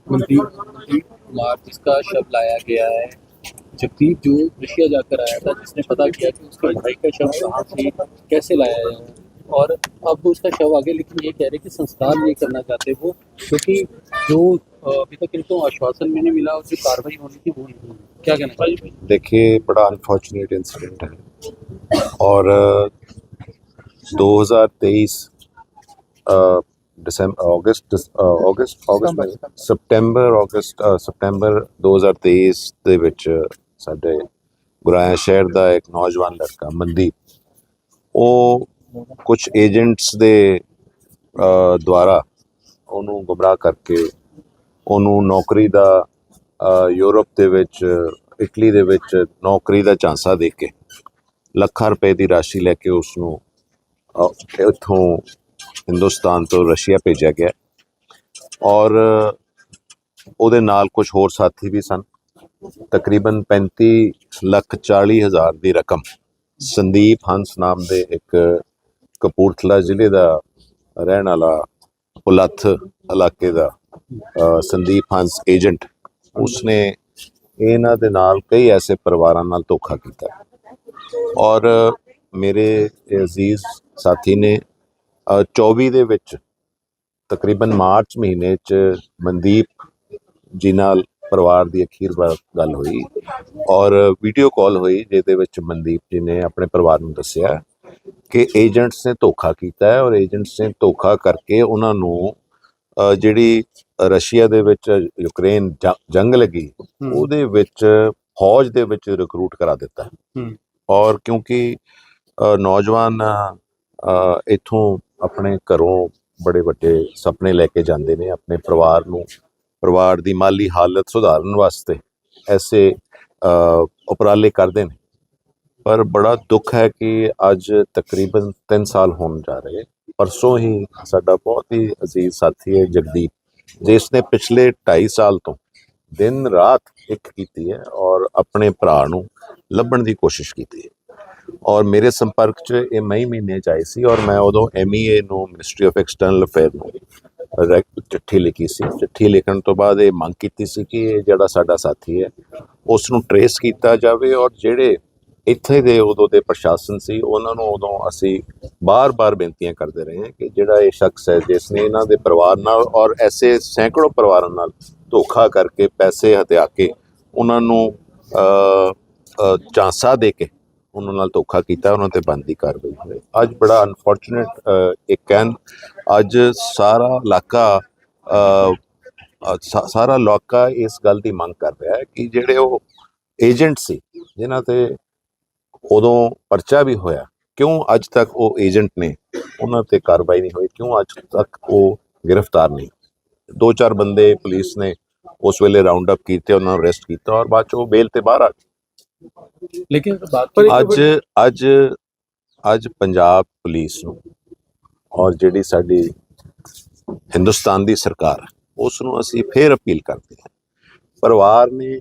मनदीप कुमार जिसका शव लाया गया है, जगदीप जो रशिया जाकर आया था, जिसने पता किया कि उसके भाई का शव कहाँ से कैसे लाया है, और अब वो उसका शव आ गया, लेकिन ये कह रहे कि संस्कार नहीं करना चाहते वो, क्योंकि जो अभी तक इनको आश्वासन भी नहीं मिला और जो कार्रवाई होनी थी वो नहीं हुई। क्या कहना चाहिए? देखिए, बड़ा अनफॉर्चुनेट इंसिडेंट है और 2023 ਸਤੰਬਰ 2023 ਦੇ ਵਿੱਚ ਸਾਡੇ ਗੁਰਾਇਆ ਸ਼ਹਿਰ ਦਾ ਇੱਕ ਨੌਜਵਾਨ ਲੜਕਾ ਮਨਦੀਪ, ਉਹ ਕੁਝ ਏਜੰਟਸ ਦੇ ਦੁਆਰਾ ਉਹਨੂੰ ਗੁੰਮਰਾਹ ਕਰਕੇ ਉਹਨੂੰ ਨੌਕਰੀ ਦਾ ਯੂਰਪ ਦੇ ਵਿੱਚ, ਇਟਲੀ ਦੇ ਵਿੱਚ ਨੌਕਰੀ ਦਾ ਝਾਂਸਾ ਦੇ ਕੇ ਲੱਖਾਂ ਰੁਪਏ ਦੀ ਰਾਸ਼ੀ ਲੈ ਕੇ ਉਸਨੂੰ ਇੱਥੋਂ ਹਿੰਦੁਸਤਾਨ ਤੋਂ ਰਸ਼ੀਆ ਭੇਜਿਆ ਗਿਆ ਔਰ ਉਹਦੇ ਨਾਲ ਕੁਝ ਹੋਰ ਸਾਥੀ ਵੀ ਸਨ। ਤਕਰੀਬਨ 35,40,000 ਦੀ ਰਕਮ ਸੰਦੀਪ ਹੰਸ ਨਾਮ ਦੇ ਇੱਕ ਕਪੂਰਥਲਾ ਜ਼ਿਲ੍ਹੇ ਦਾ ਰਹਿਣ ਵਾਲਾ ਪੁਲੱਥ ਇਲਾਕੇ ਦਾ ਸੰਦੀਪ ਹੰਸ ਏਜੰਟ, ਉਸਨੇ ਇਹਨਾਂ ਦੇ ਨਾਲ ਕਈ ਐਸੇ ਪਰਿਵਾਰਾਂ ਨਾਲ ਧੋਖਾ ਕੀਤਾ ਔਰ ਮੇਰੇ ਅਜ਼ੀਜ਼ ਸਾਥੀ ਨੇ 24 ਦੇ ਵਿੱਚ ਤਕਰੀਬਨ ਮਾਰਚ ਮਹੀਨੇ 'ਚ ਮਨਦੀਪ ਜੀ ਨਾਲ ਪਰਿਵਾਰ ਦੀ ਅਖੀਰ ਗੱਲ ਹੋਈ ਔਰ ਵੀਡੀਓ ਕਾਲ ਹੋਈ, ਜਿਹਦੇ ਵਿੱਚ ਮਨਦੀਪ ਜੀ ਨੇ ਆਪਣੇ ਪਰਿਵਾਰ ਨੂੰ ਦੱਸਿਆ ਕਿ ਏਜੰਟਸ ਨੇ ਧੋਖਾ ਕੀਤਾ ਹੈ ਔਰ ਏਜੰਟਸ ਨੇ ਧੋਖਾ ਕਰਕੇ ਉਹਨਾਂ ਨੂੰ ਜਿਹੜੀ ਰਸ਼ੀਆ ਦੇ ਵਿੱਚ ਯੂਕਰੇਨ ਜੰਗ ਲੱਗੀ ਉਹਦੇ ਵਿੱਚ ਫੌਜ ਦੇ ਵਿੱਚ ਰਿਕਰੂਟ ਕਰਾ ਦਿੱਤਾ ਔਰ ਕਿਉਂਕਿ ਨੌਜਵਾਨ ਇੱਥੋਂ ਆਪਣੇ ਘਰੋਂ ਬੜੇ ਵੱਡੇ ਸੁਪਨੇ ਲੈ ਕੇ ਜਾਂਦੇ ਨੇ, ਆਪਣੇ ਪਰਿਵਾਰ ਦੀ ਮਾਲੀ ਹਾਲਤ ਸੁਧਾਰਨ ਵਾਸਤੇ ਐਸੇ ਉਪਰਾਲੇ ਕਰਦੇ ਨੇ। ਪਰ ਬੜਾ ਦੁੱਖ ਹੈ ਕਿ ਅੱਜ ਤਕਰੀਬਨ 3 ਸਾਲ ਹੋਣ ਜਾ ਰਹੇ, ਪਰਸੋਂ ਹੀ ਸਾਡਾ ਬਹੁਤ ਹੀ ਅਜ਼ੀਜ਼ ਸਾਥੀ ਹੈ ਜਗਦੀਪ, ਜਿਸ ਨੇ ਪਿਛਲੇ 2.5 ਸਾਲ ਤੋਂ ਦਿਨ ਰਾਤ ਇੱਕ ਕੀਤੀ ਹੈ ਔਰ ਆਪਣੇ ਭਰਾ ਨੂੰ ਲੱਭਣ ਦੀ ਕੋਸ਼ਿਸ਼ ਕੀਤੀ ਹੈ ਔਰ ਮੇਰੇ ਸੰਪਰਕ 'ਚ ਇਹ ਮਈ ਮਹੀਨੇ 'ਚ ਆਏ ਸੀ ਔਰ ਮੈਂ ਉਦੋਂ MEA ਨੂੰ, ਮਿਨਿਸਟਰੀ ਆਫ ਐਕਸਟਰਨਲ ਅਫੇਅਰ ਨੂੰ ਚਿੱਠੀ ਲਿਖੀ ਸੀ। ਚਿੱਠੀ ਲਿਖਣ ਤੋਂ ਬਾਅਦ ਇਹ ਮੰਗ ਕੀਤੀ ਸੀ ਕਿ ਇਹ ਜਿਹੜਾ ਸਾਡਾ ਸਾਥੀ ਹੈ ਉਸ ਨੂੰ ਟਰੇਸ ਕੀਤਾ ਜਾਵੇ ਔਰ ਜਿਹੜੇ ਇੱਥੇ ਦੇ ਉਦੋਂ ਦੇ ਪ੍ਰਸ਼ਾਸਨ ਸੀ ਉਹਨਾਂ ਨੂੰ ਉਦੋਂ ਅਸੀਂ ਬਾਰ-ਬਾਰ ਬੇਨਤੀਆਂ ਕਰਦੇ ਰਹੇ ਹਾਂ ਕਿ ਜਿਹੜਾ ਇਹ ਸ਼ਖਸ ਹੈ ਜਿਸ ਨੇ ਇਹਨਾਂ ਦੇ ਪਰਿਵਾਰ ਨਾਲ ਔਰ ਐਸੇ ਸੈਂਕੜੋਂ ਪਰਿਵਾਰਾਂ ਨਾਲ ਧੋਖਾ ਕਰਕੇ ਪੈਸੇ ਹਥਿਆ ਕੇ ਉਹਨਾਂ ਨੂੰ ਝਾਂਸਾ ਦੇ ਕੇ ਉਹਨਾਂ ਨਾਲ ਧੋਖਾ ਕੀਤਾ, ਉਹਨਾਂ 'ਤੇ ਬਣਦੀ ਕਾਰਵਾਈ ਹੋਈ। ਅੱਜ ਬੜਾ ਅਨਫੋਰਚੂਨੇਟ ਅੱਜ ਸਾਰਾ ਇਲਾਕਾ ਇਸ ਗੱਲ ਦੀ ਮੰਗ ਕਰ ਰਿਹਾ ਹੈ ਕਿ ਜਿਹੜੇ ਉਹ ਏਜੰਟ ਸੀ ਜਿਨ੍ਹਾਂ 'ਤੇ ਉਦੋਂ ਪਰਚਾ ਵੀ ਹੋਇਆ, ਕਿਉਂ ਅੱਜ ਤੱਕ ਉਹ ਏਜੰਟ ਨੇ ਉਹਨਾਂ 'ਤੇ ਕਾਰਵਾਈ ਨਹੀਂ ਹੋਈ, ਕਿਉਂ ਅੱਜ ਤੱਕ ਉਹ ਗ੍ਰਿਫਤਾਰ ਨਹੀਂ? 2-4 ਬੰਦੇ ਪੁਲਿਸ ਨੇ ਉਸ ਵੇਲੇ ਰਾਉਂਡ ਅਪ ਕੀਤੇ, ਉਹਨਾਂ ਨੂੰ ਅਰੈਸਟ ਕੀਤਾ ਔਰ ਬਾਅਦ 'ਚ ਉਹ ਬੇਲ 'ਤੇ ਬਾਹਰ ਆ ਗਏ। ਲੇਕਿਨ ਅੱਜ ਪੰਜਾਬ ਪੁਲਿਸ ਨੂੰ ਔਰ ਜਿਹੜੀ ਸਾਡੀ ਹਿੰਦੁਸਤਾਨ ਦੀ ਸਰਕਾਰ ਉਸ ਨੂੰ ਅਸੀਂ ਫੇਰ ਅਪੀਲ ਕਰਦੇ ਹਾਂ, ਪਰਿਵਾਰ ਨੇ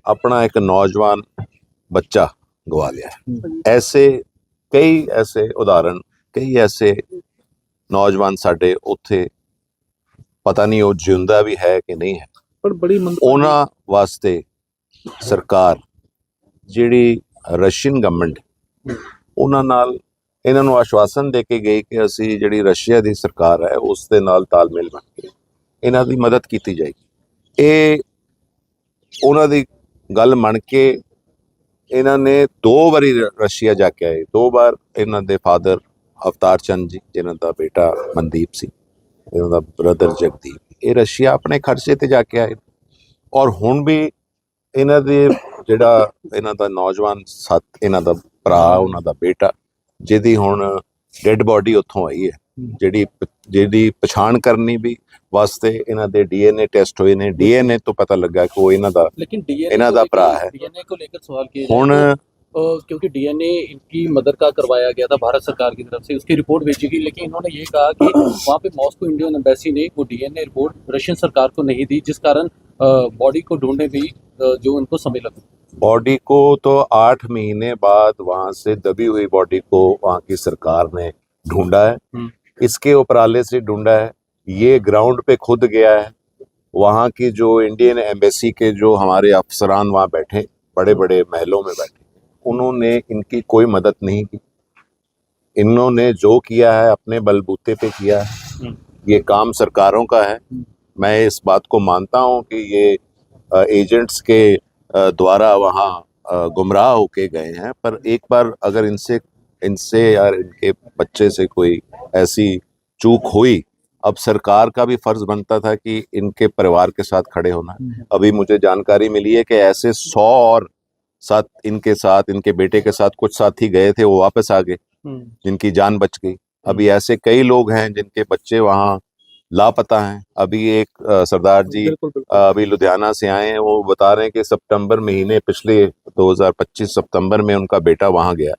ਆਪਣਾ ਇੱਕ ਨੌਜਵਾਨ ਬੱਚਾ ਗਵਾ ਲਿਆ ਹੈ। ਕਈ ਐਸੇ ਉਦਾਹਰਣ, ਕਈ ਐਸੇ ਨੌਜਵਾਨ ਸਾਡੇ ਉੱਥੇ ਪਤਾ ਨਹੀਂ ਉਹ ਜਿਉਂਦਾ ਵੀ ਹੈ ਕਿ ਨਹੀਂ ਹੈ, ਪਰ ਬੜੀ ਉਹਨਾਂ ਵਾਸਤੇ ਸਰਕਾਰ ਜਿਹੜੀ ਰਸ਼ੀਅਨ ਗਵਰਨਮੈਂਟ ਉਹਨਾਂ ਨਾਲ ਇਹਨਾਂ ਨੂੰ ਆਸ਼ਵਾਸਨ ਦੇ ਕੇ ਗਈ ਕਿ ਅਸੀਂ ਜਿਹੜੀ ਰਸ਼ੀਆ ਦੀ ਸਰਕਾਰ ਹੈ ਉਸ ਦੇ ਨਾਲ ਤਾਲਮੇਲ ਬਣ ਕੇ ਇਹਨਾਂ ਦੀ ਮਦਦ ਕੀਤੀ ਜਾਏਗੀ। ਇਹ ਉਹਨਾਂ ਦੀ ਗੱਲ ਮੰਨ ਕੇ ਇਹਨਾਂ ਨੇ 2 ਵਾਰੀ ਰਸ਼ੀਆ ਜਾ ਕੇ ਆਏ। 2 ਵਾਰ ਇਹਨਾਂ ਦੇ ਫਾਦਰ ਅਵਤਾਰ ਚੰਦ ਜੀ, ਜਿਨ੍ਹਾਂ ਦਾ ਬੇਟਾ ਮਨਦੀਪ ਸੀ, ਇਹਨਾਂ ਦਾ ਬ੍ਰਦਰ ਜਗਦੀਪ, ਇਹ ਰਸ਼ੀਆ ਆਪਣੇ ਖਰਚੇ 'ਤੇ ਜਾ ਕੇ ਆਏ ਔਰ ਹੁਣ ਵੀ ਇਹਨਾਂ ਦੇ ਜਿਹੜਾ ਇਹਨਾਂ ਦਾ ਨੌਜਵਾਨ ਇਹਨਾਂ ਦਾ ਭਰਾ, ਉਹਨਾਂ ਦਾ ਬੇਟਾ, ਜਿਹਦੀ ਹੁਣ ਡੈਡ ਬੋਡੀ ਉੱਥੋਂ ਆਈ ਹੈ, ਜਿਹਦੀ ਪਛਾਣ ਕਰਨੀ ਵੀ ਵਾਸਤੇ ਇਹਨਾਂ ਦੇ DNA ਟੈਸਟ ਹੋਏ ਨੇ। DNA ਤੋਂ ਪਤਾ ਲੱਗਾ ਕਿ ਉਹ ਇਹਨਾਂ ਦਾ ਭਰਾ है। DNA को लेकर सवाल किया ਹੁਣ क्योंकि DNA इनकी मदर का करवाया गया था भारत सरकार की तरफ से, उसकी रिपोर्ट भेजी गई, लेकिन इन्होंने ये कहा कि वहाँ पे मॉस्को इंडियन एम्बेसी ने वो DNA रिपोर्ट रशियन सरकार को नहीं दी, जिस कारण बॉडी को ढूंढने भी जो उनको समय लगा। बॉडी को तो 8 महीने बाद वहाँ से दबी हुई बॉडी को वहाँ की सरकार ने ढूंढा है, इसके उपराले से ढूंढा है। ये ग्राउंड पे खुद गया है, वहाँ की जो इंडियन एम्बेसी के जो हमारे अफसरान वहाँ बैठे, बड़े बड़े महलों में बैठे, उन्होंने इनकी कोई मदद नहीं की। इन्होंने जो किया है अपने बलबूते पे किया है। ये काम सरकारों का है। मैं इस बात को मानता हूँ कि ये एजेंट्स के द्वारा वहाँ गुमराह होके गए हैं, पर एक बार अगर इनसे इनसे यार इनके बच्चे से कोई ऐसी चूक हुई, अब सरकार का भी फर्ज बनता था कि इनके परिवार के साथ खड़े होना। अभी मुझे जानकारी मिली है कि ऐसे 100 और साथ इनके बेटे के साथ कुछ साथी गए थे, वो वापस आ गए, जिनकी जान बच गई। अभी ऐसे कई लोग हैं जिनके बच्चे वहाँ लापता हैं। अभी एक सरदार जी अभी लुधियाना से आए हैं, वो बता रहे हैं कि सितंबर महीने पिछले 2025 सितंबर में उनका बेटा वहाँ गया,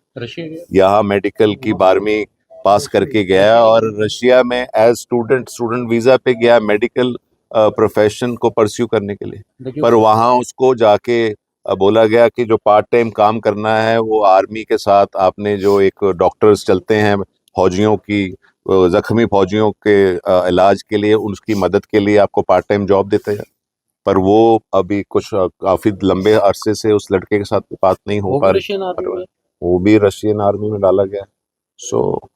यहाँ मेडिकल की 12वीं पास करके गया और रशिया में एज स्टूडेंट वीजा पे गया मेडिकल प्रोफेशन को परस्यू करने के लिए। पर वहाँ उसको जाके बोला गया कि जो पार्ट टाइम काम करना है वो आर्मी के साथ, आपने जो एक डॉक्टर्स चलते हैं फौजियों की, जख्मी फौजियों के इलाज के लिए, उसकी मदद के लिए आपको पार्ट टाइम जॉब देते हैं। पर वो अभी कुछ काफी लंबे अरसे से उस लड़के के साथ बात नहीं हो पा रही, वो भी रशियन आर्मी में डाला गया। सो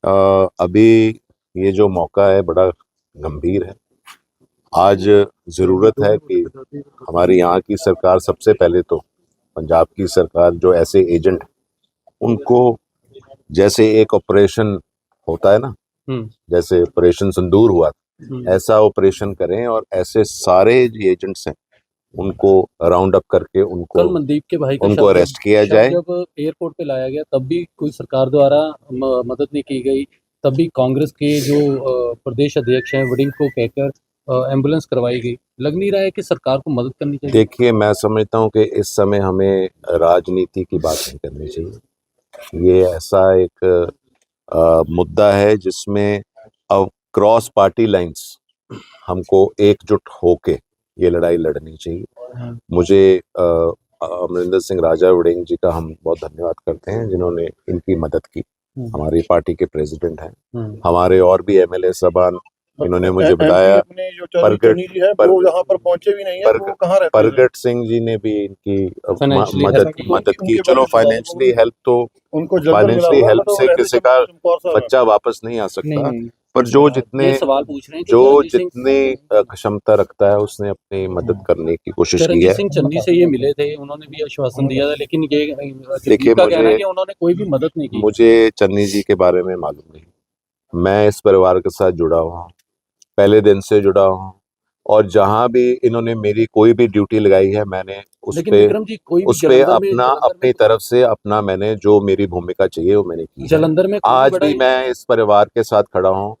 अभी ये जो मौका है बड़ा गंभीर है। आज ज़रूरत है कि हमारी यहाँ की सरकार, सबसे पहले तो पंजाब की सरकार, जो ऐसे एजेंट, उनको जैसे एक ऑपरेशन होता है ना, जैसे ऑपरेशन सिंदूर हुआ, ऐसा ऑपरेशन करें और ऐसे सारे जो एजेंट्स हैं उनको राउंड अप करके कल मनदीप के भाई उनको अरेस्ट किया जाए। जब एयरपोर्ट पे लाया गया तब भी कोई सरकार द्वारा मदद नहीं की गई, तब भी कांग्रेस के जो प्रदेश अध्यक्ष हैं वड़िंग को कहकर एम्बुलेंस करवाई गई। लग नहीं रहा है कि सरकार को मदद करनी चाहिए? देखिए, मैं समझता हूँ कि इस समय हमें राजनीति की बात नहीं करनी चाहिए। ये ऐसा एक मुद्दा है जिसमें अब क्रॉस पार्टी लाइंस हमको एकजुट होके ये लड़ाई लड़नी चाहिए। मुझे अमरिंदर सिंह राजा वड़िंग जी का हम बहुत धन्यवाद करते हैं जिन्होंने इनकी मदद की। हमारी पार्टी के प्रेसिडेंट हैं, हमारे और भी एमएलए साहबान, इन्होंने मुझे बताया। परगट सिंह जी ने भी इनकी मदद की। चलो, फाइनेंशियली हेल्प तो फाइनेंशियली हेल्प से किसी का बच्चा वापस नहीं आ सकता, पर जो जितनी क्षमता रखता है उसने अपनी मदद करने की कोशिश की है। सिंह चन्नी से ये मिले थे, उन्होंने भी आश्वासन दिया था, लेकिन ये देखिए, उन्होंने कोई भी मदद नहीं की। मुझे चन्नी जी के बारे में मालूम नहीं। मैं इस परिवार के साथ जुड़ा हुआ हूँ, पहले दिन से जुड़ा हूँ, और जहां भी इन्होंने मेरी कोई भी ड्यूटी लगाई है, मैंने उस पे अपनी तरफ से अपना मैंने जो मेरी भूमिका चाहिए वो मैंने की। जलंधर में आज भी मैं इस परिवार के साथ खड़ा हूँ।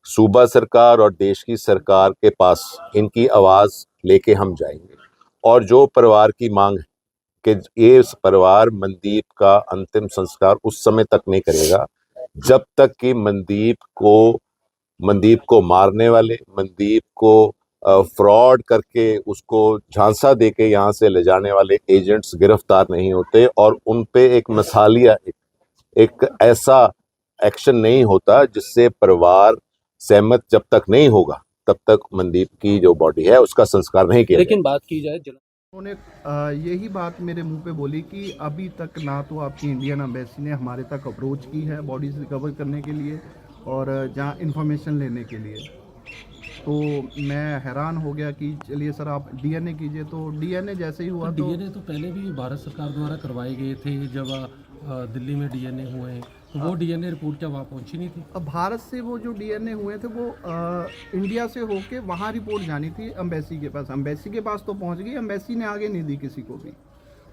सूबा सरकार और देश की सरकार के पास इनकी आवाज लेके हम जाएंगे, और जो परिवार की मांग है कि ये परिवार मनदीप का अंतिम संस्कार उस समय तक नहीं करेगा जब तक कि मनदीप को मारने वाले, मनदीप को फ्रॉड करके उसको झांसा देके यहाँ से ले जाने वाले एजेंट्स गिरफ्तार नहीं होते और उन पे एक मिसालिया एक ऐसा एक्शन नहीं होता जिससे परिवार सहमत जब तक नहीं होगा तब तक मनदीप की जो बॉडी है उसका संस्कार नहीं किया। लेकिन बात की जाए, उन्होंने यही बात मेरे मुंह पे बोली कि अभी तक ना तो आपकी इंडियन एम्बेसी ने हमारे तक अप्रोच की है बॉडीज़ रिकवर करने के लिए और जहाँ इन्फॉर्मेशन लेने के लिए। तो मैं हैरान हो गया कि चलिए सर आप डीएनए कीजिए। तो डीएनए जैसे ही हुआ तो डीएनए तो पहले भी भारत सरकार द्वारा करवाए गए थे। जब दिल्ली में डीएनए हुए तो वो डीएनए रिपोर्ट क्या वहाँ पहुँची नहीं थी? अब भारत से वो जो डीएनए हुए थे वो इंडिया से होके वहाँ रिपोर्ट जानी थी एम्बेसी के पास। एम्बेसी के पास तो पहुँच गई, एम्बेसी ने आगे नहीं दी किसी को भी,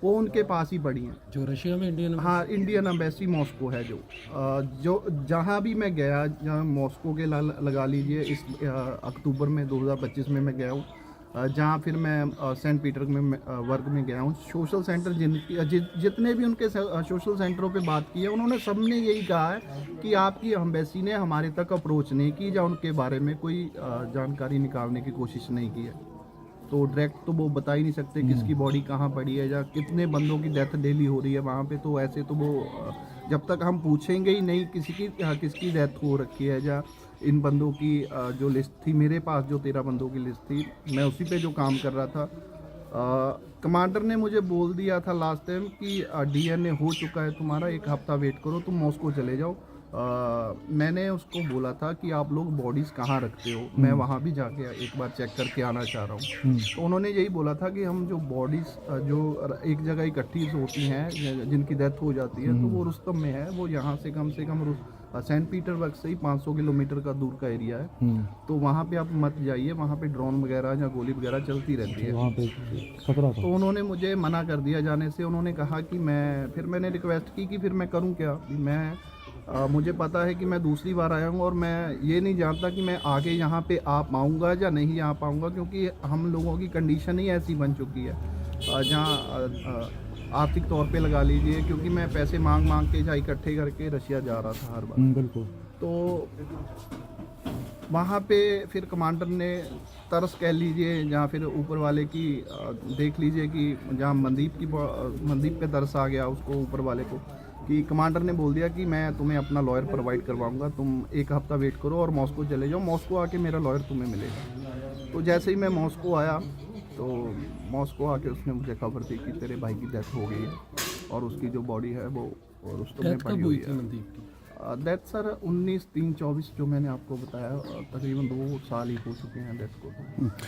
वो उनके पास ही पड़ी हैं। जो रशिया में इंडियन एम्बेसी मॉस्को है जो जहाँ भी मैं गया, जहाँ मॉस्को के लगा लीजिए, इस अक्टूबर में 2025 में मैं गया हूँ, जहाँ फिर मैं सेंट पीटर में वर्क में गया हूँ। सोशल सेंटर जितने भी उनके सोशल सेंटरों पे बात की है, उन्होंने सबने यही कहा है कि आपकी एम्बेसी ने हमारे तक अप्रोच नहीं की या उनके बारे में कोई जानकारी निकालने की कोशिश नहीं की है। तो डायरेक्ट तो वो बता ही नहीं सकते किसकी बॉडी कहाँ पड़ी है या कितने बंदों की डेथ डेली हो रही है वहाँ पे। तो ऐसे तो वो जब तक हम पूछेंगे ही नहीं किसकी डेथ हो रखी है या इन बंदों की जो लिस्ट थी मेरे पास, जो 13 बंदों की लिस्ट थी, मैं उसी पे जो काम कर रहा था। कमांडर ने मुझे बोल दिया था लास्ट टाइम कि डीएनए हो चुका है तुम्हारा, 1 हफ्ता वेट करो, तुम मॉस्को चले जाओ। मैंने उसको बोला था कि आप लोग बॉडीज़ कहाँ रखते हो, मैं वहाँ भी जाके एक बार चेक करके आना चाह रहा हूँ। तो उन्होंने यही बोला था कि हम जो बॉडीज़ जो एक जगह इकट्ठी होती हैं जिनकी डेथ हो जाती है, तो वो रुस्तम में है। वो यहाँ से कम सेंट पीटर्सबर्ग से ही 500 किलोमीटर का दूर का एरिया है। तो वहाँ पे आप मत जाइए, वहाँ पे ड्रोन वगैरह या गोली वगैरह चलती रहती है, वहाँ पे खतरा था। तो उन्होंने मुझे मना कर दिया जाने से। उन्होंने कहा कि फिर मैंने रिक्वेस्ट की कि फिर मैं करूं क्या। मुझे पता है कि मैं दूसरी बार आया हूं और मैं ये नहीं जानता कि मैं आगे यहाँ पे आ पाऊँगा या नहीं आ पाऊँगा, क्योंकि हम लोगों की कंडीशन ही ऐसी बन चुकी है जहाँ आर्थिक तौर पे लगा लीजिए, क्योंकि मैं पैसे मांग के या इकट्ठे करके रशिया जा रहा था हर बार। बिल्कुल। तो वहाँ पे फिर कमांडर ने तरस कह लीजिए, या फिर ऊपर वाले की देख लीजिए कि जहाँ मनदीप पे तरस आ गया उसको, ऊपर वाले को, कि कमांडर ने बोल दिया कि मैं तुम्हें अपना लॉयर प्रोवाइड करवाऊंगा, तुम 1 हफ्ता वेट करो और मॉस्को चले जाओ, मॉस्को आके मेरा लॉयर तुम्हें मिलेगा। तो जैसे ही मैं मॉस्को आया, तो मॉस्को आके उसने मुझे खबर दी कि तेरे भाई की डेथ हो गई है और उसकी जो बॉडी है वो रुस्तम में पड़ी हुई है। मनदीप की? डेथ सर 19/3/24 जो मैंने आपको बताया, तकरीबन 2 साल ही हो चुके हैं डेथ को।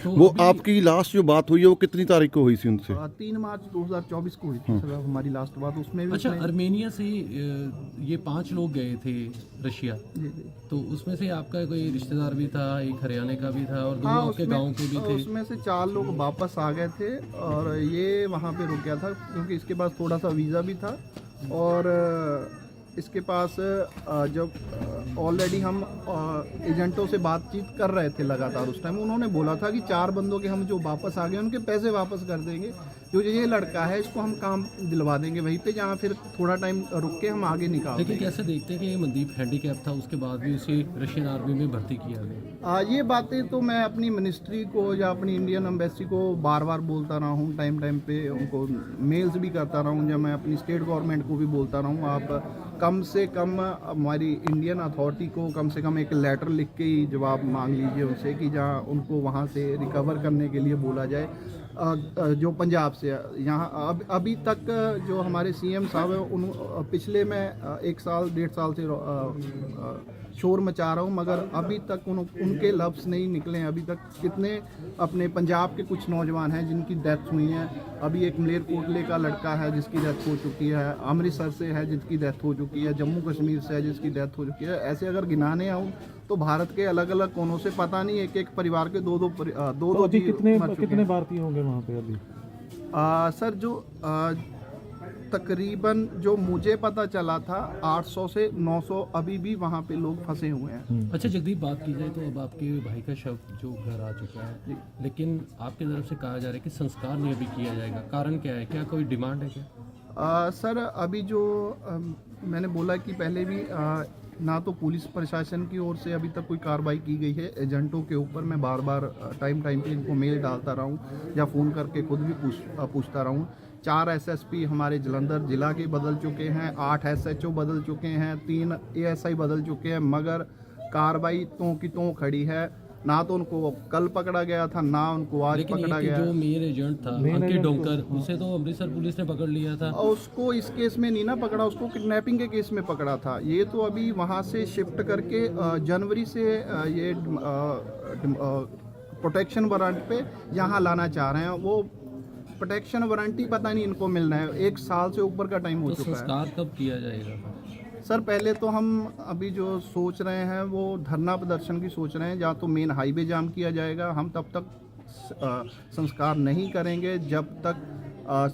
तो वो अभी- आपकी लास्ट जो बात हुई है वो कितनी तारीख को हुई थी उनसे? 3 मार्च 2024 को हुई थी सर हमारी लास्ट बात। उसमें भी अच्छा, उसने- अर्मेनिया से ये 5 लोग गए थे रशिया, जी जी। तो उसमें से आपका कोई रिश्तेदार भी था, एक हरियाणा का भी था और 2 हाँ, आपके गांव के भी थे। उसमें से 4 लोग वापस आ गए थे और ये वहाँ पे रुक गया था, क्योंकि इसके पास थोड़ा सा वीज़ा भी था और इसके पास जब ऑलरेडी हम एजेंटों से बातचीत कर रहे थे लगातार उस टाइम, उन्होंने बोला था कि 4 बंदों के हम जो वापस आ गए उनके पैसे वापस कर देंगे, जो ये लड़का है इसको हम काम दिलवा देंगे वहीं पे, जहाँ फिर थोड़ा टाइम रुक के हम आगे निकाल लेकिन देंगे। कैसे देखते हैं कि ये मनदीप हैंडीकैप था, उसके बाद भी उसे रशियन आर्मी में भर्ती किया गया? ये बातें तो मैं अपनी मिनिस्ट्री को या अपनी इंडियन एम्बेसी को बार बार बोलता रहा हूँ, टाइम पे उनको मेल्स भी करता रहा हूँ, जब मैं अपनी स्टेट गवर्नमेंट को भी बोलता रहा हूँ, आप कम से कम हमारी इंडियन अथॉरिटी को कम से कम एक लेटर लिख के ही जवाब मांग लीजिए उनसे, कि जहाँ उनको वहाँ से रिकवर करने के लिए बोला जाए। जो पंजाब से यहाँ अभी तक जो हमारे सीएम साहब हैं, उन पिछले मैं 1 साल 1.5 साल से शोर मचा रहा हूँ, मगर अभी तक उनके लफ्ज़ नहीं निकले हैं। अभी तक कितने अपने पंजाब के कुछ नौजवान हैं जिनकी डेथ हुई हैं। अभी एक मलेरकोटले का लड़का है जिसकी डेथ हो चुकी है, अमृतसर से है जिसकी डेथ हो चुकी है, जम्मू कश्मीर से है जिसकी डेथ हो चुकी है। ऐसे अगर गिनाने आऊँ तो भारत के अलग अलग कोनों से पता नहीं एक परिवार के दो अभी कितने भारतीय होंगे वहाँ पे अभी? सर जो तकरीबन जो मुझे पता चला था 800 से 900 अभी भी वहाँ पे लोग फंसे हुए हैं। अच्छा जगदीप, बात की जाए तो अब आपके भाई का शव जो घर आ चुका है, लेकिन आपकी तरफ से कहा जा रहा है कि संस्कार नहीं अभी किया जाएगा, कारण क्या है? क्या कोई डिमांड है क्या? सर अभी जो मैंने बोला कि पहले भी ना तो पुलिस प्रशासन की ओर से अभी तक कोई कार्रवाई की गई है एजेंटों के ऊपर। मैं बार बार टाइम पे इनको मेल डालता रहा हूँ या फ़ोन करके खुद भी पूछता रहा हूँ। 4 एसएसपी हमारे जलंधर जिला के बदल चुके हैं, 8 एसएचओ बदल चुके हैं, 3 एएसआई बदल चुके हैं, मगर कार्रवाई तो की तो खड़ी है। ना तो उनको कल पकड़ा गया था, ना उनको आज लेकिन पकड़ा एक गया। जो मेन एजेंट था अंकित डोंकर, उसे तो अमृतसर पुलिस ने पकड़ लिया था। और उसको इस केस में नहीं ना पकड़ा, उसको किडनैपिंग के केस में पकड़ा था। ये तो अभी वहाँ से शिफ्ट करके जनवरी से ये प्रोटेक्शन वारंट पे यहाँ लाना चाह रहे हैं। वो प्रोटेक्शन वारंट ही पता नहीं इनको मिलना है, 1 साल से ऊपर का टाइम हो तो चुका है। संस्कार कब किया जाएगा? सर पहले तो हम अभी जो सोच रहे हैं वो धरना प्रदर्शन की सोच रहे हैं, या तो मेन हाईवे जाम किया जाएगा। हम तब तक संस्कार नहीं करेंगे जब तक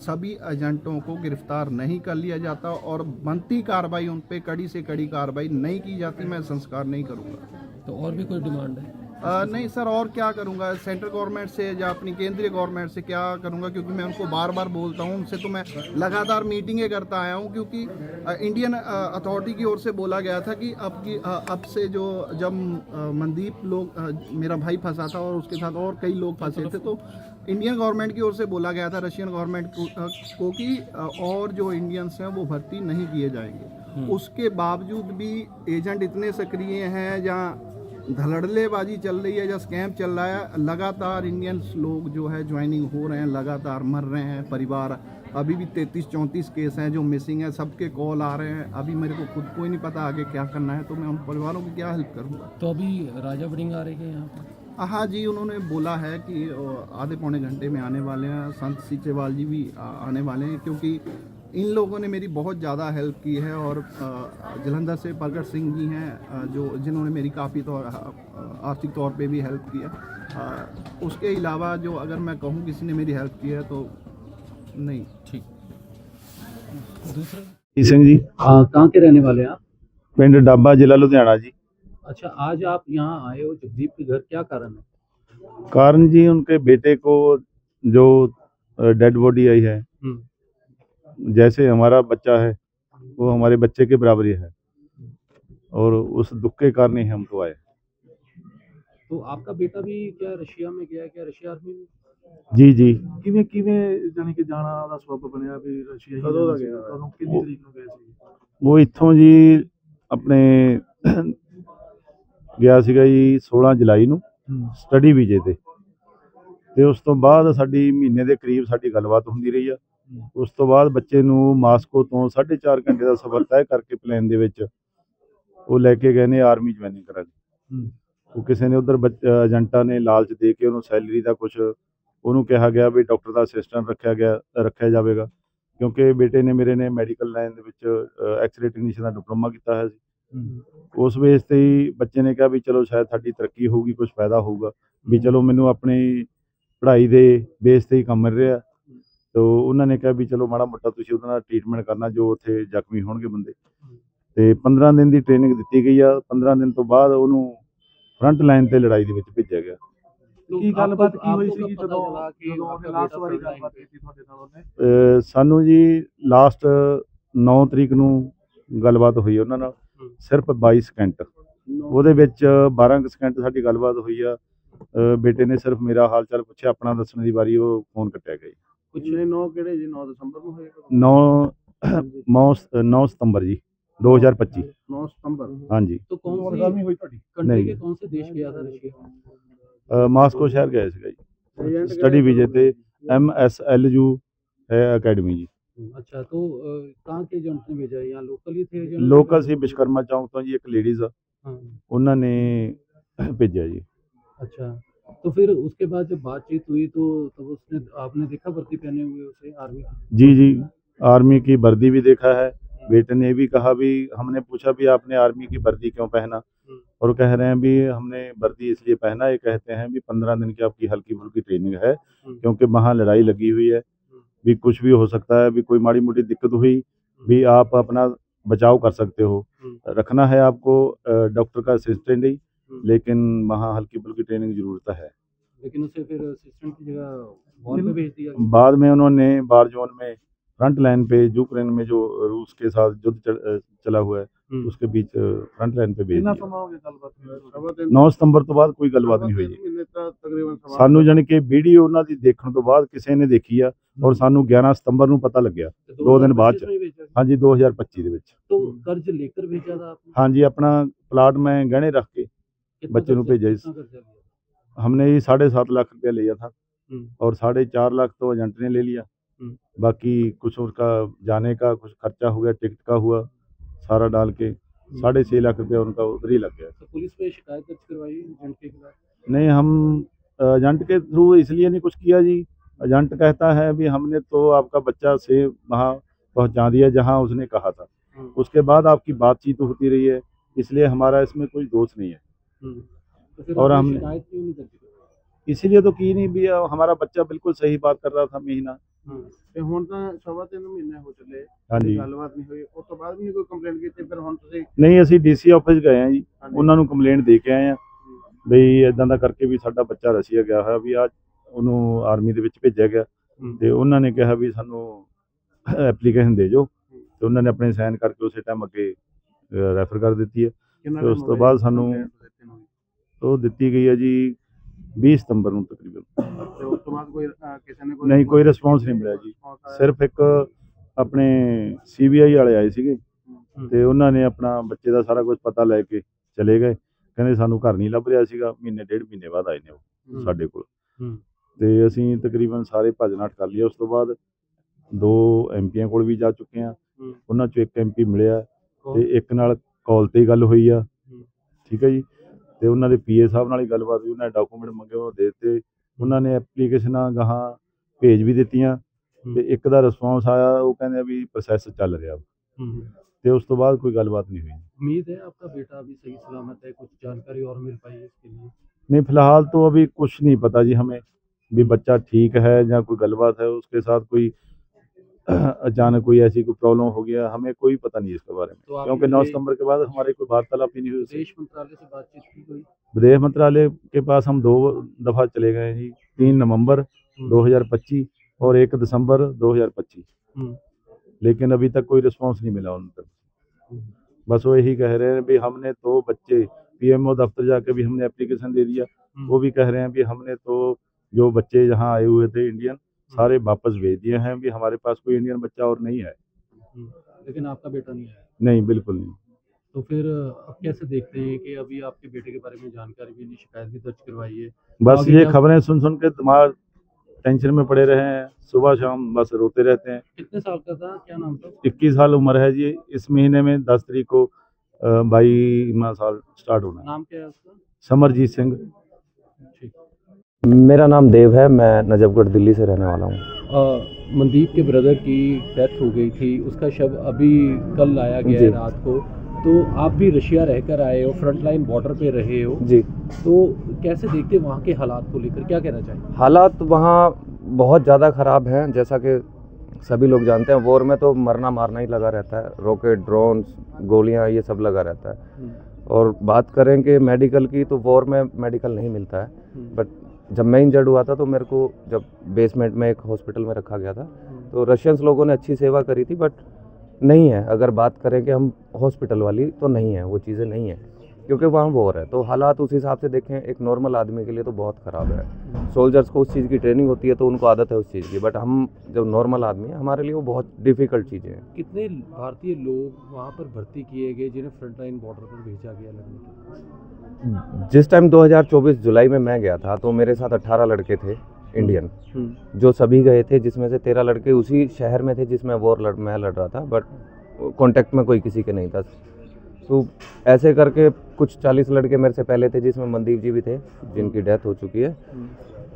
सभी एजेंटों को गिरफ्तार नहीं कर लिया जाता और बनती कार्रवाई उन पे कड़ी से कड़ी कार्रवाई नहीं की जाती, मैं संस्कार नहीं करूँगा। तो और भी कोई डिमांड है? नहीं सर, और क्या करूँगा? सेंट्रल गवर्नमेंट से या अपनी केंद्रीय गवर्नमेंट से क्या करूँगा, क्योंकि मैं उनको बार बार बोलता हूँ, उनसे तो मैं लगातार मीटिंगें करता आया हूँ, क्योंकि इंडियन अथॉरिटी की ओर से बोला गया था कि अब से जब मनदीप मेरा भाई फंसा था और उसके साथ और कई लोग फंसे थे, तो इंडियन गवर्नमेंट की ओर से बोला गया था रशियन गवर्नमेंट को कि और जो इंडियंस हैं वो भर्ती नहीं किए जाएंगे। उसके बावजूद भी एजेंट इतने सक्रिय हैं, जहाँ धड़ल्लेबाजी चल रही है या स्कैम चल रहा है। लगातार इंडियंस लोग जो है ज्वाइनिंग हो रहे हैं, लगातार मर रहे हैं परिवार। अभी भी 33-34 केस हैं जो मिसिंग है, सबके कॉल आ रहे हैं। अभी मेरे को खुद को ही नहीं पता आगे क्या करना है, तो मैं उन परिवारों की क्या हेल्प करूँगा। तो अभी राजा वड़िंग आ रहे हैं यहाँ पर? हाँ जी, उन्होंने बोला है कि आधे पौने घंटे में आने वाले हैं। संत सीचेवाल जी भी आने वाले हैं, क्योंकि इन लोगों ने मेरी बहुत ज़्यादा हेल्प की है। और जलंधर से प्रगट सिंह जी हैं जो जिन्होंने मेरी काफ़ी आर्थिक तौर पे भी हेल्प की है। उसके अलावा जो अगर मैं कहूँ किसी ने मेरी हेल्प की है तो नहीं। ठीक। दूसरा ਸਿੰਘ ਜੀ कहाँ के रहने वाले हैं आप? ਪਿੰਡ ਡਾਬਾ ਜ਼ਿਲ੍ਹਾ ਲੁਧਿਆਣਾ ਜੀ। अच्छा, आज आप यहाँ आए हो जगदीप के घर, क्या कारण है? कारण जी उनके बेटे को जो डेड बॉडी आई है, जैसे हमारा बच्चा है वो हमारे बच्चे के बराबर ही है, और उस दुख के कारण ही हम तो आए। तो आपका बेटा भी क्या रशिया में गया है, क्या रशिया आर्मी में? जी जी ਕਿਵੇਂ ਕਿਵੇਂ ਜਾਣੀ ਕਿ ਜਾਣਾ ਦਾ ਸਬਬ ਬਣਿਆ ਵੀ ਰਸ਼ੀਆ ਹੀ ਕਦੋਂ ਦਾ ਜਾਣਾ ਸੀ? ਗਿਆ? ਕਦੋਂ ਕਿੰਨੀ ਤਰੀਕ ਨੂੰ ਗਏ ਸੀ? ਉਹ ਇੱਥੋਂ ਜੀ ਆਪਣੇ ਗਿਆ ਸੀਗਾ ਜੀ 16 ਜੁਲਾਈ ਨੂੰ ਸਟੱਡੀ ਵੀਜ਼ੇ ਤੇ ਉਸ ਤੋਂ ਬਾਅਦ ਸਾਡੀ ਮਹੀਨੇ ਦੇ ਕਰੀਬ ਸਾਡੀ ਗੱਲਬਾਤ ਹੁੰਦੀ ਰਹੀ ਆ। ਉਸ ਤੋਂ ਬਾਅਦ ਬੱਚੇ ਨੂੰ ਮਾਸਕੋ ਤੋਂ 4.5 ਘੰਟੇ ਦਾ ਸਫ਼ਰ ਤੈਅ ਕਰਕੇ ਪਲੇਨ ਦੇ ਵਿੱਚ ਉਹ ਲੈ ਕੇ ਗਏ ਨੇ ਆਰਮੀ ਜੁਆਇਨਿੰਗ ਕਰਨ। ਉਹ ਕਿਸੇ ਨੇ ਉਧਰ ਏਜੰਟਾਂ ਨੇ ਲਾਲਚ ਦੇ ਕੇ ਉਹਨੂੰ ਸੈਲਰੀ ਦਾ ਕੁਝ ਉਹਨੂੰ ਕਿਹਾ ਗਿਆ ਵੀ ਡਾਕਟਰ ਦਾ ਅਸਿਸਟੈਂਟ ਰੱਖਿਆ ਜਾਵੇਗਾ, ਕਿਉਂਕਿ ਬੇਟੇ ਨੇ ਮੇਰੇ ਨੇ ਮੈਡੀਕਲ ਲਾਈਨ ਦੇ ਵਿੱਚ ਐਕਸਰੇ ਟੈਕਨੀਸ਼ੀਅਨ ਦਾ ਡਿਪਲੋਮਾ ਕੀਤਾ ਹੋਇਆ ਸੀ। ਉਸ ਬੇਸ ਤੇ ਹੀ ਬੱਚੇ ਨੇ ਕਿਹਾ ਵੀ ਚਲੋ ਸ਼ਾਇਦ ਸਾਡੀ ਤਰੱਕੀ ਹੋਊਗੀ, ਕੁਝ ਫਾਇਦਾ ਹੋਊਗਾ, ਵੀ ਚਲੋ ਮੈਨੂੰ ਆਪਣੀ ਪੜ੍ਹਾਈ ਦੇ ਬੇਸ ਤੇ ਹੀ ਕੰਮ ਮਿਲ ਰਿਹਾ। ਤੋ ਉਹਨਾਂ ਨੇ ਕਿਹਾ ਵੀ ਚਲੋ ਮਾੜਾ ਮੋਟਾ ਤੁਸੀਂ ਉਹਦੇ ਨਾਲ ਟ੍ਰੀਟਮੈਂਟ ਕਰਨਾ ਜੋ ਉੱਥੇ ਜ਼ਖਮੀ ਹੋਣਗੇ ਬੰਦੇ। ਤੇ 15 ਦਿਨ ਦੀ ਟ੍ਰੇਨਿੰਗ ਦਿੱਤੀ ਗਈ ਆ। 15 ਦਿਨ ਤੋਂ ਬਾਅਦ ਉਹਨੂੰ ਫਰੰਟ ਲਾਈਨ ਤੇ ਲੜਾਈ ਦੇ ਵਿੱਚ ਭੇਜਿਆ ਗਿਆ। ਕੀ ਗੱਲਬਾਤ ਕੀ ਹੋਈ आपको ਸੀ कब पता ਜਦੋਂ चला कि ਜਦੋਂ आपका ਉਹਨੇ ਲਾਸਟ बेटा ਵਾਰੀ front line ਗੱਲਬਾਤ पे? ਕੀਤੀ ਤੁਹਾਡੇ ਨਾਲ ਉਹਨੇ? ਸਾਨੂੰ ਜੀ ਲਾਸਟ 9 ਤਰੀਕ ਨੂੰ ਗੱਲਬਾਤ ਹੋਈ ਉਹਨਾਂ ਨਾਲ, ਸਿਰਫ 22 ਸਕਿੰਟ। ਉਹਦੇ ਵਿੱਚ 12 ਕੁ ਸਕਿੰਟ ਸਾਡੀ ਗੱਲਬਾਤ ਹੋਈ ਆ। ਬੇਟੇ ਨੇ ਸਿਰਫ ਮੇਰਾ ਹਾਲ ਚਾਲ ਪੁੱਛਿਆ, ਆਪਣਾ ਦੱਸਣ ਦੀ ਵਾਰੀ ਉਹ ਫੋਨ ਕੱਟਿਆ ਗਿਆ ਜੀ। कुछ 9 ਕਿਹੜੇ ਜੀ? 9 ਦਸੰਬਰ ਨੂੰ ਹੋਏਗਾ। 9 ਸਤੰਬਰ ਜੀ 2025। 9 ਸਤੰਬਰ। हाँ जी। तो कौन ਹੋਰ सी ਗੱਲ ਨਹੀਂ ਹੋਈ ਤੁਹਾਡੀ? कंट्री नहीं। के कौन से देश गया था रशिया? ਮਾਸਕੋ ਸ਼ਹਿਰ ਗਏ ਸੀਗਾ ਜੀ ਸਟੱਡੀ ਵੀਜ਼ੇ ਤੇ। MSLU है ਅਕੈਡਮੀ ਜੀ। अच्छा, तो कहाँ के एजेंट ने भेजा? यहाँ लोकल ही थे एजेंट? ਲੋਕਲ ਸੀ ਵਿਸ਼ਕਰਮਾ ਚੌਂਕ ਤੋਂ ਜੀ, ਇੱਕ ਲੇਡੀਜ਼ ਆ, हाँ। ਉਹਨਾਂ ਨੇ ਭੇਜਿਆ ਜੀ। अच्छा, तो फिर उसके बाद जब बातचीत हुई तो तब उसने आपने देखा वर्दी पहने हुए उसे आर्मी की? जी जी, आर्मी की वर्दी भी देखा है। बेटे ने भी कहा भी, हमने पूछा भी आपने आर्मी की वर्दी क्यों पहना, और कह रहे हैं भी हमने वर्दी इसलिए पहना, ये कहते हैं भी 15 दिन की आपकी हल्की फुल्की ट्रेनिंग है, क्योंकि वहाँ लड़ाई लगी हुई है, भी कुछ भी हो सकता है, भी कोई माड़ी मोटी दिक्कत हुई भी आप अपना बचाव कर सकते हो। रखना है आपको डॉक्टर का असिस्टेंट ही, लेकिन वहाँ हल्की फुल्की ट्रेनिंग जरूरत है। लेकिन उसे फिर असिस्टेंट की जगह वॉर पे भेज दिया गया। बाद में उन्होंने वार जोन में फ्रंट लाइन पे यूक्रेन में जो रूस के साथ युद्ध चला हुआ है उसके बीच फ्रंट लाइन पे भेज ਕਿੰਨਾ दिया। ਸਮਾਂ ਹੋ ਗਿਆ ਗੱਲਬਾਤ ਹੋਈ? 9 ਸਤੰਬਰ ਤੋਂ ਬਾਅਦ ਕੋਈ ਗੱਲਬਾਤ ਨਹੀਂ ਹੋਈ ਜੀ। ਸਾਨੂੰ ਜਾਣੀ ਕਿ ਵੀਡੀਓ ਉਹਨਾਂ ਦੀ ਦੇਖਣ ਤੋਂ ਬਾਅਦ ਕਿਸੇ ਨੇ ਦੇਖੀ ਆ, ਔਰ ਸਾਨੂੰ 11 ਸਤੰਬਰ ਨੂੰ ਪਤਾ ਲੱਗਿਆ, 2 ਦਿਨ ਬਾਅਦ 'ਚ। 2025 में भेजा? ਹਾਂਜੀ 2025 ਦੇ ਵਿੱਚ। तो कर्ज लेकर भेजा था आपने? ਹਾਂਜੀ, ਆਪਣਾ प्लाट में गहने रख के कितना बच्चे ਨੂੰ कर्जा- भेजा कितना कर्जा लिया? हमने ये 7.5 लाख रुपया लिया था, हम्म, और 4.5 लाख तो एजेंट ने ले लिया। बाकी कुछ उसका जाने का कुछ खर्चा हो गया, टिकट का हुआ, सारा डाल के 6.5 लाख रुपया उनका उधर ही लग गया। तो पुलिस पे शिकायत दर्ज करवाई एजेंट के खिलाफ? नहीं, हम एजेंट के थ्रू इसलिए नहीं कुछ किया जी। एजेंट कहता है भी हमने तो आपका बच्चा से वहाँ पहुँचा दिया जहाँ उसने कहा था, उसके बाद आपकी बातचीत होती रही है, इसलिए हमारा इसमें कोई दोष नहीं है। तो फिर और आपने हमने- शिकायत क्यों नहीं दर्ज करवाई? इसीलिए तो की नहीं भी, हमारा बच्चा बिल्कुल सही बात कर रहा था महीना। ਤੇ ਹੁਣ ਤਾਂ 3.5 ਮਹੀਨੇ ਹੋ ਚੱਲੇ, हाँ जी। ਗੱਲਬਾਤ ਨਹੀਂ ਹੋਈ। ਉਸ ਤੋਂ ਬਾਅਦ ਵੀ ਨਹੀਂ ਕੋਈ ਕੰਪਲੇਂਟ ਕੀਤੀ। ਫਿਰ ਹੁਣ ਤੁਸੀਂ ਨਹੀਂ, ਅਸੀਂ DC ਆਫਿਸ ਗਏ ਆ ਜੀ, ਉਹਨਾਂ ਨੂੰ ਕੰਪਲੇਂਟ ਦੇ ਕੇ ਆਏ ਆ ਬਈ ਇਦਾਂ ਦਾ ਕਰਕੇ ਵੀ ਸਾਡਾ ਬੱਚਾ ਰਸ਼ੀਆ ਗਿਆ ਹੋਇਆ, ਵੀ ਆ ਉਹਨੂੰ ਆਰਮੀ ਦੇ ਵਿੱਚ ਭੇਜਿਆ ਗਿਆ। ਤੇ ਉਹਨਾਂ ਨੇ ਕਿਹਾ ਵੀ ਸਾਨੂੰ ਐਪਲੀਕੇਸ਼ਨ ਦੇ ਜੋ, ਤੇ ਉਹਨਾਂ ਨੇ ਆਪਣੇ ਸਾਈਨ ਕਰਕੇ ਉਸੇ ਟਾਈਮ ਅੱਗੇ ਰੈਫਰ ਕਰ ਦਿੱਤੀ ਹੈ। ਕਿੰਨਾ ਤੇ ਉਸ ਤੋਂ ਬਾਅਦ ਸਾਨੂੰ ਉਹ ਦਿੱਤੀ ਗਈ ਹੈ ਜੀ 20 ਸਤੰਬਰ ਨੂੰ ਤਕਰੀਬਨ। ਤੇ ਉਸ ਤੋਂ ਬਾਅਦ ਕੋਈ ਕਿਸੇ ਨੇ ਨਹੀਂ, ਕੋਈ ਰਿਸਪੌਂਸ ਨਹੀਂ ਮਿਲਿਆ ਜੀ। ਸਿਰਫ ਇੱਕ ਆਪਣੇ CBI ਵਾਲੇ ਆਏ ਸੀਗੇ, ਤੇ ਉਹਨਾਂ ਨੇ ਆਪਣਾ ਬੱਚੇ ਦਾ ਸਾਰਾ ਕੁਝ ਪਤਾ ਲੈ ਕੇ ਚਲੇ ਗਏ। ਕਹਿੰਦੇ ਸਾਨੂੰ ਘਰ ਨਹੀਂ ਲੱਭ ਰਿਹਾ ਸੀਗਾ। ਮਹੀਨੇ ਡੇਢ ਮਹੀਨੇ ਬਾਅਦ ਆਏ ਨੇ ਉਹ ਸਾਡੇ ਕੋਲ, ਹੂੰ ਤੇ ਅਸੀਂ ਤਕਰੀਬਨ ਸਾਰੇ ਭੱਜ ਨੱਠ ਕਰ ਲਿਆ। ਉਸ ਤੋਂ ਬਾਅਦ 2 ਐਮਪੀਆਂ ਕੋਲ ਵੀ ਜਾ ਚੁੱਕੇ ਹਾਂ, ਹੂੰ ਉਹਨਾਂ 'ਚੋਂ ਇੱਕ ਐਮਪੀ ਮਿਲਿਆ ਕੌਣ? ਤੇ ਇੱਕ ਨਾਲ ਕਾਲ ਤੇ ਗੱਲ ਹੋਈ ਆ। ਹੂੰ ਠੀਕ ਹੈ ਜੀ, ਤੇ ਉਹਨਾਂ ਦੇ ਪੀਏ ਸਾਹਿਬ ਨਾਲ ਹੀ ਗੱਲਬਾਤ ਹੋਈ, ਉਹਨਾਂ ਨੇ ਡਾਕੂਮੈਂਟ ਮੰਗੇ, ਉਹ ਦੇ ਦਿੱਤੇ। ਉਹਨਾਂ ਨੇ ਐਪਲੀਕੇਸ਼ਨਾਂ ਗਾਹਾਂ ਭੇਜ ਵੀ ਦਿੱਤੀਆਂ ਤੇ ਇੱਕ ਦਾ ਰਿਸਪੌਂਸ ਆਇਆ, ਉਹ ਕਹਿੰਦੇ ਵੀ ਪ੍ਰੋਸੈਸ ਚੱਲ ਰਿਹਾ ਵਾ। हम्म। ਤੇ ਉਸ ਤੋਂ ਬਾਅਦ ਕੋਈ ਗੱਲਬਾत नहीं हुई। उम्मीद है आपका बेटा अभी सही सलामत है, कुछ जानकारी और मिल पाई है इसके लिए? नहीं, फिलहाल तो अभी कुछ नहीं पता जी हमें भी बच्चा ठीक है या कोई गलबात है उसके साथ, कोई अचानक कोई ऐसी कोई प्रॉब्लम हो गया, हमें कोई पता नहीं इसके बारे में, तो क्योंकि आपने 9 सितंबर के बाद हमारे कोई वार्तालाप ही नहीं हुई उससे। विदेश मंत्रालय से बातचीत की कोई? विदेश मंत्रालय के पास हम 2 दफ़ा चले गए हैं जी, 3 नवंबर 2025 और 1 दिसंबर 2025, हम्म, लेकिन अभी तक कोई रिस्पॉन्स नहीं मिला उन तक। बस वो यही कह रहे हैं भी हमने तो बच्चे पीएमओ दफ्तर जाके भी हमने एप्लीकेशन दे दिया, वो भी कह रहे हैं भी हमने तो जो बच्चे यहाँ आए हुए थे इंडियन सारे वापस भेज दिए हैं, भी हमारे पास कोई इंडियन बच्चा और नहीं है। लेकिन आपका बेटा नहीं आया? नहीं, बिल्कुल नहीं। तो फिर अब कैसे देखते हैं कि अभी आपके बेटे के बारे में जानकारी भी नहीं, शिकायत भी दर्ज करवाई है? बस आगे ये क्या- खबरें सुन सुन के दिमाग टेंशन में पड़े रहे हैं, सुबह शाम बस रोते रहते हैं। कितने साल का था, क्या नाम था? 21 साल उम्र है जी, इस महीने में 10 तारीख को 22वां साल स्टार्ट होना है। नाम क्या है उसका? समरजीत सिंह। ठीक। मेरा नाम देव है, मैं नजफगढ़ दिल्ली से रहने वाला हूँ। मनदीप के ब्रदर की डेथ हो गई थी, उसका शव अभी कल लाया गया है जी। रात को। तो आप भी रशिया रहकर आए हो, फ्रंट लाइन बॉर्डर पे रहे हो, जी, तो कैसे देखते हैं वहाँ के हालात को लेकर, क्या कहना चाहिए? हालात वहाँ बहुत ज़्यादा ख़राब हैं, जैसा कि सभी लोग जानते हैं। वॉर में तो मरना मारना ही लगा रहता है, रॉकेट, ड्रोन्स, गोलियाँ, ये सब लगा रहता है। और बात करें कि मेडिकल की, तो वॉर में मेडिकल नहीं मिलता है। बट जब मैं इंजर्ड हुआ था तो मेरे को जब बेसमेंट में एक हॉस्पिटल में रखा गया था, तो रशियंस लोगों ने अच्छी सेवा करी थी, बट नहीं है। अगर बात करें कि हम हॉस्पिटल वाली, तो नहीं है, वो चीज़ें नहीं है, क्योंकि वहाँ वॉर है। तो हालात उस हिसाब से देखें एक नॉर्मल आदमी के लिए तो बहुत ख़राब है। सोल्जर्स को उस चीज़ की ट्रेनिंग होती है तो उनको आदत है उस चीज़ की, बट हम जब नॉर्मल आदमी हैं, हमारे लिए वो बहुत डिफ़िकल्ट चीज़ें हैं। कितने भारतीय लोग वहाँ पर भर्ती किए गए जिन्हें फ्रंट लाइन बॉर्डर पर भेजा गया लड़ने के लिए? जिस टाइम 2024 जुलाई में मैं गया था तो मेरे साथ 18 लड़के थे इंडियन, जो सभी गए थे, जिसमें से 13 लड़के उसी शहर में थे जिसमें मैं लड़ रहा था, बट कांटेक्ट में कोई किसी के नहीं था। तो ऐसे करके कुछ 40 लड़के मेरे से पहले थे, जिसमें मनदीप जी भी थे जिनकी डेथ हो चुकी है,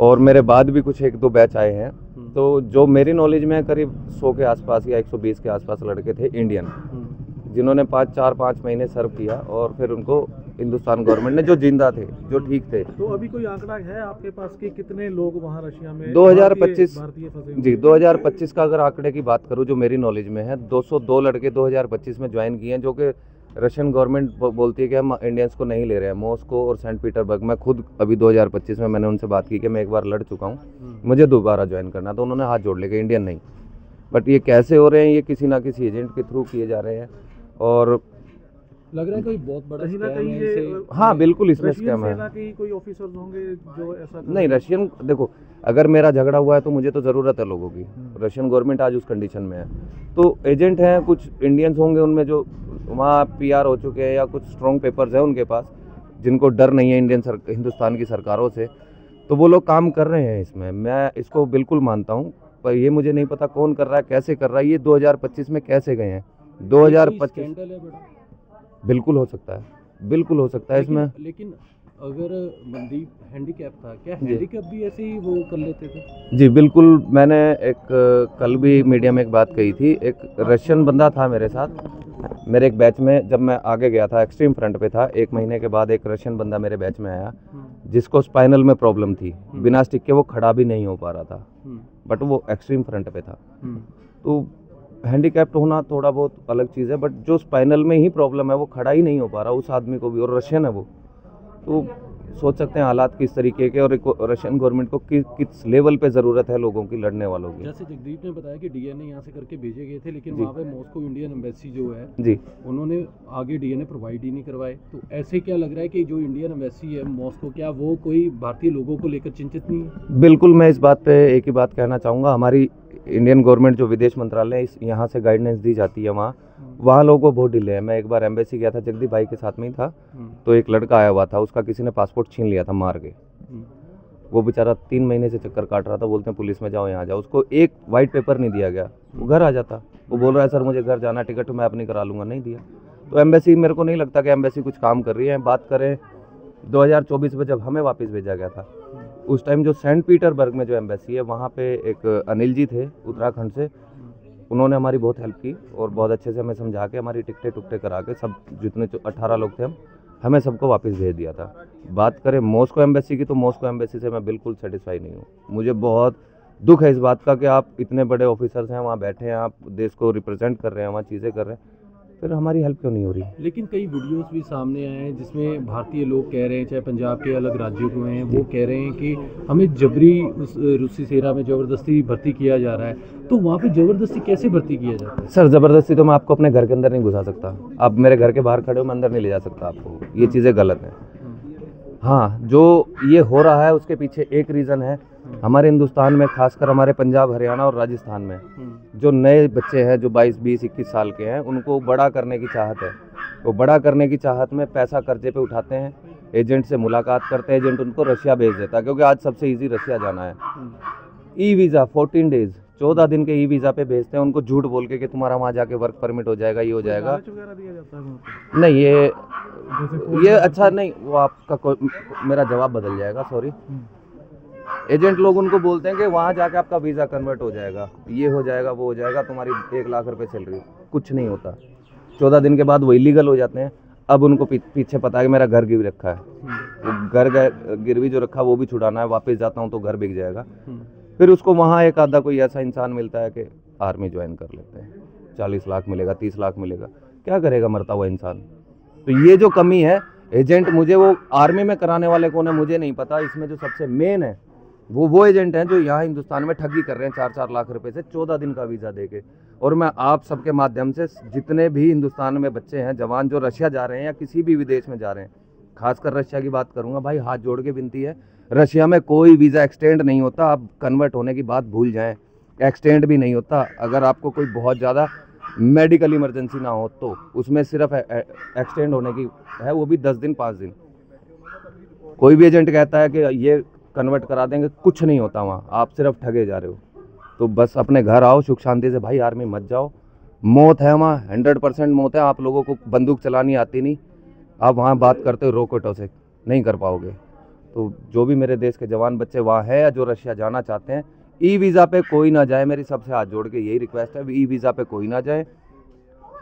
और मेरे बाद भी कुछ 1-2 बैच आए हैं। तो जो मेरी नॉलेज में करीब 100 के आसपास या 120 के आसपास लड़के थे इंडियन, जिन्होंने 4-5 महीने सर्व किया, और फिर उनको हिंदुस्तान गवर्नमेंट ने, जो जिंदा थे, जो ठीक थे। तो अभी कोई आंकड़ा है आपके पास कि कितने लोग वहाँ रशिया में 2025 भारतीय फंसे हुए जी, हैं? 2025 का अगर आंकड़े की बात करूं जो मेरी नॉलेज में है, 202 लड़के 2025 में ज्वाइन किए हैं, जो कि रशियन गवर्नमेंट बोलती है कि हम इंडियंस को नहीं ले रहे हैं। मॉस्को और सेंट पीटर्सबर्ग में खुद अभी 2025 में मैंने उनसे बात की कि मैं एक बार लड़ चुका हूं, मुझे दोबारा ज्वाइन करना, तो उन्होंने हाथ जोड़ लिया कि इंडियन नहीं। बट ये कैसे हो रहे हैं, ये किसी ना किसी एजेंट के थ्रू किए जा रहे हैं, और लग रहा है कोई बहुत बड़ा कहीं ना scam कहीं है ये इसे- हाँ बिल्कुल इसमें रशियन स्कैम है। सेना के कोई ऑफिसर्स होंगे जो ऐसा कर नहीं, रशियन, देखो, अगर मेरा झगड़ा हुआ है तो मुझे तो ज़रूरत है लोगों की। रशियन गवर्नमेंट आज उस कंडीशन में है, तो एजेंट हैं कुछ इंडियंस होंगे उनमें जो वहाँ PR हो चुके हैं, या कुछ स्ट्रॉन्ग पेपर्स हैं उनके पास, जिनको डर नहीं है हिंदुस्तान की सरकारों से, तो वो लोग काम कर रहे हैं इसमें। मैं इसको बिल्कुल मानता हूँ, पर ये मुझे नहीं पता कौन कर रहा है, कैसे कर रहा है, ये 2025 में कैसे गए हैं। कोई 2025 स्कैंडल है बड़ा? बिल्कुल हो सकता है, बिल्कुल हो सकता है इसमें। लेकिन अगर मनदीप हैंडीकैप था, क्या जी। हैंडीकैप भी ऐसे ही वो कर लेते थे? जी बिल्कुल, मैंने एक कल भी मीडिया में एक बात कही थी। एक रशियन बंदा था मेरे साथ, मेरे एक बैच में, जब मैं आगे गया था एक्सट्रीम फ्रंट पे था, 1 महीने के बाद एक रशियन बंदा मेरे बैच में आया, जिसको स्पाइनल में प्रॉब्लम थी, बिना स्टिक के वो खड़ा भी नहीं हो पा रहा था, बट वो एक्सट्रीम फ्रंट पे था। तो हैंडीकैप्ड होना थोड़ा बहुत अलग चीज़ है, बट जो स्पाइनल में ही प्रॉब्लम है वो खड़ा ही नहीं हो पा रहा, उस आदमी को भी, और रशियन है वो, तो सोच सकते हैं हालात किस तरीके के, और रशियन गवर्नमेंट को किस लेवल पे ज़रूरत है लोगों की, लड़ने वालों की। जैसे जगदीप ने बताया कि डीएनए यहाँ से करके भेजे गए थे, लेकिन जी। वहाँ पे मॉस्को इंडियन एम्बेसी जो है, जी उन्होंने आगे डीएनए प्रोवाइड ही नहीं करवाए। तो ऐसे क्या लग रहा है कि जो इंडियन एम्बेसी है मॉस्को, क्या वो कोई भारतीय लोगों को लेकर चिंतित नहीं है? बिल्कुल, मैं इस बात पे एक ही बात कहना चाहूँगा, हमारी इंडियन गवर्नमेंट जो विदेश मंत्रालय है, यहाँ से गाइडेंस दी जाती है, वहाँ लोगों को बहुत डिले है। मैं एक बार एम्बेसी गया था, जगदीप भाई के साथ में ही था, तो एक लड़का आया हुआ था, उसका किसी ने पासपोर्ट छीन लिया था मार के। वो बेचारा 3 महीने से चक्कर काट रहा था, बोलते हैं पुलिस में जाओ, यहाँ जाओ। उसको एक वाइट पेपर नहीं दिया गया, वो घर आ जाता। वो बोल रहा है सर मुझे घर जाना, टिकट मैं अपनी करा लूँगा, नहीं दिया। तो एम्बेसी, मेरे को नहीं लगता कि एम्बेसी कुछ काम कर रही है। बात करें 2024 में जब हमें वापस भेजा गया था, उस टाइम जो सेंट पीटरबर्ग में जो एम्बेसी है, वहाँ पे एक अनिल जी थे उत्तराखंड से, उन्होंने हमारी बहुत हेल्प की और बहुत अच्छे से हमें समझा के हमारी टिकटें टुकटे करा के सब, जितने 18 लोग थे हमें सबको वापस भेज दिया था। बात करें मॉस्को एम्बेसी की, तो मॉस्को एम्बेसी से मैं बिल्कुल सेटिस्फाई नहीं हूँ। मुझे बहुत दुख है इस बात का कि आप इतने बड़े ऑफिसर्स हैं, वहाँ बैठे हैं, आप देश को रिप्रेजेंट कर रहे हैं, वहाँ चीज़ें कर रहे हैं, फिर हमारी हेल्प क्यों नहीं हो रही। लेकिन कई वीडियोस भी सामने आए हैं जिसमें भारतीय लोग कह रहे हैं, चाहे पंजाब के अलग राज्यों के हैं, वो कह रहे हैं कि हमें जबरी उस रूसी सेना में ज़बरदस्ती भर्ती किया जा रहा है। तो वहाँ पे ज़बरदस्ती कैसे भर्ती किया जाता है? सर ज़बरदस्ती तो मैं आपको अपने घर के अंदर नहीं घुसा सकता। आप मेरे घर के बाहर खड़े हो, मैं अंदर नहीं ले जा सकता आपको, ये चीज़ें गलत हैं। हाँ, जो ये हो रहा है उसके पीछे एक रीज़न है, हमारे हिंदुस्तान में, खासकर हमारे पंजाब, हरियाणा और राजस्थान में जो नए बच्चे हैं, जो 22, 20, 21 साल के हैं, उनको बड़ा करने की चाहत है। वो बड़ा करने की चाहत में पैसा कर्जे पे उठाते हैं, एजेंट से मुलाकात करते हैं, एजेंट उनको रशिया भेज देता है, क्योंकि आज सबसे ईजी रशिया जाना है। ई वीज़ा 14 डेज़, 14 दिन के ई वीज़ा पे भेजते हैं उनको, झूठ बोल के कि तुम्हारा वहाँ जाके वर्क परमिट हो जाएगा, ये हो जाएगा। लालच वगैरह दिया जाता है वहाँ पे? नहीं, जैसे ये अच्छा नहीं, वो आपका मेरा जवाब बदल जाएगा, सॉरी। एजेंट लोग उनको बोलते हैं कि वहाँ जाके आपका वीज़ा कन्वर्ट हो जाएगा, ये हो जाएगा, वो हो जाएगा, तुम्हारी 1 लाख रुपए सैलरी। कुछ नहीं होता। 14 दिन के बाद वो इलीगल हो जाते हैं। अब उनको पीछे पता है कि मेरा घर गिरवी रखा है, वो घर गिरवी जो रखा वो भी छुड़ाना है, वापस जाता हूँ तो घर बिक जाएगा। फिर उसको वहाँ एक आधा कोई ऐसा इंसान मिलता है कि आर्मी ज्वाइन कर लेते हैं, 40 लाख मिलेगा, 30 लाख मिलेगा, क्या करेगा मरता हुआ इंसान। तो ये जो कमी है, एजेंट, मुझे वो आर्मी में कराने वाले कौन है मुझे नहीं पता। इसमें जो सबसे मेन है वो एजेंट हैं जो यहाँ हिंदुस्तान में ठगी कर रहे हैं 4-4 लाख रुपए से 14 दिन का वीज़ा देके। और मैं आप सबके माध्यम से, जितने भी हिंदुस्तान में बच्चे हैं, जवान जो रशिया जा रहे हैं या किसी भी विदेश में जा रहे हैं, खासकर रशिया की बात करूँगा, भाई हाथ जोड़ के विनती है, रशिया में कोई वीज़ा एक्सटेंड नहीं होता। आप कन्वर्ट होने की बात भूल जाएँ, एक्सटेंड भी नहीं होता। अगर आपको कोई बहुत ज़्यादा मेडिकल इमरजेंसी ना हो तो उसमें सिर्फ एक्सटेंड होने की है, वो भी 10 दिन 5 दिन। कोई भी एजेंट कहता है कि ये कन्वर्ट करा देंगे, कुछ नहीं होता वहाँ, आप सिर्फ ठगे जा रहे हो। तो बस अपने घर आओ सुख शांति से, भाई आर्मी मत जाओ, मौत है वहाँ, 100% मौत है। आप लोगों को बंदूक चलानी आती नहीं, आप वहाँ बात करते हो रॉकेटों से, नहीं कर पाओगे। तो जो भी मेरे देश के जवान बच्चे वहाँ है या जो रशिया जाना चाहते हैं, ई वीज़ा पे कोई ना जाए, मेरी सबसे हाथ जोड़ के यही रिक्वेस्ट है, ई वीज़ा पे कोई ना जाए,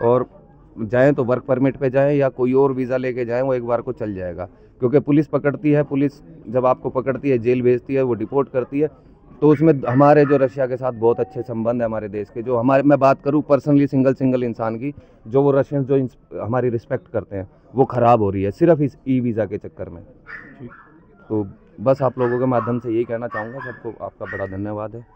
और जाएं तो वर्क परमिट पे जाएं या कोई और वीज़ा लेके जाएं, वो एक बार को चल जाएगा। क्योंकि पुलिस पकड़ती है, पुलिस जब आपको पकड़ती है, जेल भेजती है, वो डिपोर्ट करती है। तो उसमें हमारे जो रशिया के साथ बहुत अच्छे संबंध है हमारे देश के, जो हमारे, मैं बात करूं पर्सनली सिंगल इंसान की, जो वो रशियंस जो हमारी रिस्पेक्ट करते हैं, वो ख़राब हो रही है सिर्फ इस ई वीज़ा के चक्कर में। तो बस आप लोगों के माध्यम से यही कहना चाहूँगा सबको, आपका बड़ा धन्यवाद है।